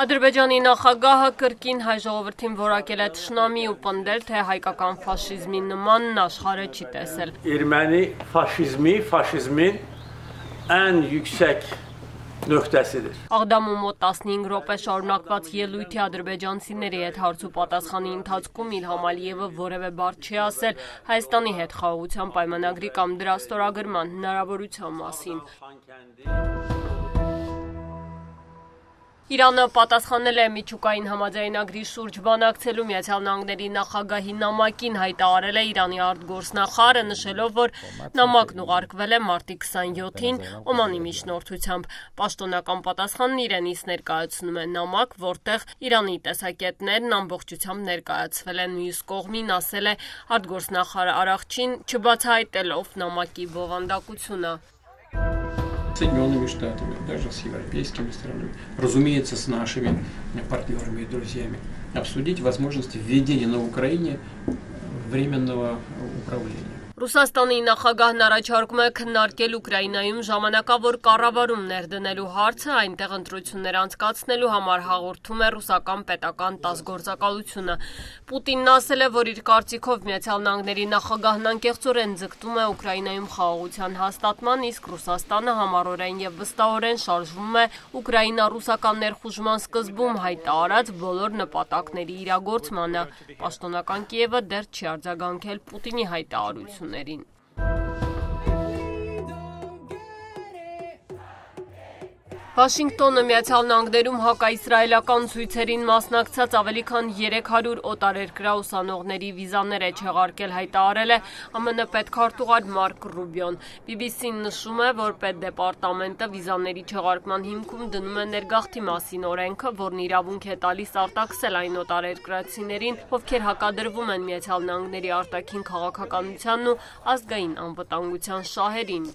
Ադրբեջանի նախագահը կրկին հայ ժողովրդին որակել է թշնամի ու պնդել, թե հայկական ֆաշիզմի նմանն աշխարհը չի տեսել։ Erməni faşizmin ən yüksək nöqtəsidir։ Աղդամում մոտ 15 րոպե շարունակված ելույթի ադրբեջանցիների հետ հարց ու պատասխանի ընթացքում Իլհամ Ալիևը որևէ բառ չի ասել Հայաստանի հետ խաղաղության պայմանագրի կամ դրա ստորագրման հնարավորության մասին։ Իրանը պատասխանել է միջուկային համաձայնագրի շուրջ բանակցելու Միացյալ Նահանգների նախագահի նամակին, հայտարարել է Իրանի արտգործնախարարը, նշելով, որ նամակն ուղարկվել է մարտի 27-ին Օմանի միջնորդությամբ։ Պաշտոնական պատասխանն իրենից ներկայացնում է նամակ, որտեղ Իրանի տեսակետներն ամբողջությամբ ներկայացվել են, մյուս կողմին ասել է արտգործնախարար Արաղչին, չբացահայտելով նամակի բովանդակությունը։ Соединенными Штатами, даже с европейскими странами, разумеется, с нашими партнерами и друзьями, обсудить возможности введения на Украине временного управления. Ռուսաստանի նախագահն առաջարկում է քննարկել Ուկրաինայում ժամանակավոր կառավարում ներդնելու հարցը, այնտեղ ընտրություններ անցկացնելու համար հաղորդում է ռուսական պետական ՏԱՍՍ գործակալությունը։ Պուտինն ասել է, որ իր կարծիքով Միացյալ Նահանգների նախագահն անկեղծորեն ձգտում է Ուկրաինայում խաղաղության հաստատման, իսկ Ռուսաստանը համառորեն եւ վստահորեն շարժվում է Ուկրաինա-ռուսական ներխուժման սկզբում հայտարարած բոլոր նպատակների իրագործմանը։ Պաշտոնական Կիևը դեռ չի արձագանքել Պուտինի հայտարարություններին։ Վաշինգտոնը Միացյալ Նահանգներում հակաիսրայելական ցույցերին մասնակցած ավելի քան 300 օտարերկրյա ուսանողների վիզաներ է չեղարկել, հայտարարել է ԱՄՆ պետքարտուղար Մարկ Ռուբիոն։ BBC-ն նշում է, որ պետդեպարտամենտը վիզաների չեղարկման հիմքում դնում է ներգաղթի մասին օրենքը, որն իրավունք է տալիս արտաքսել այն օտարերկրացիներին, ովքեր հակադրվում են Միացյալ Նահանգների արտաքին քաղաքականությանն ու ազգային անվտանգության շահերին։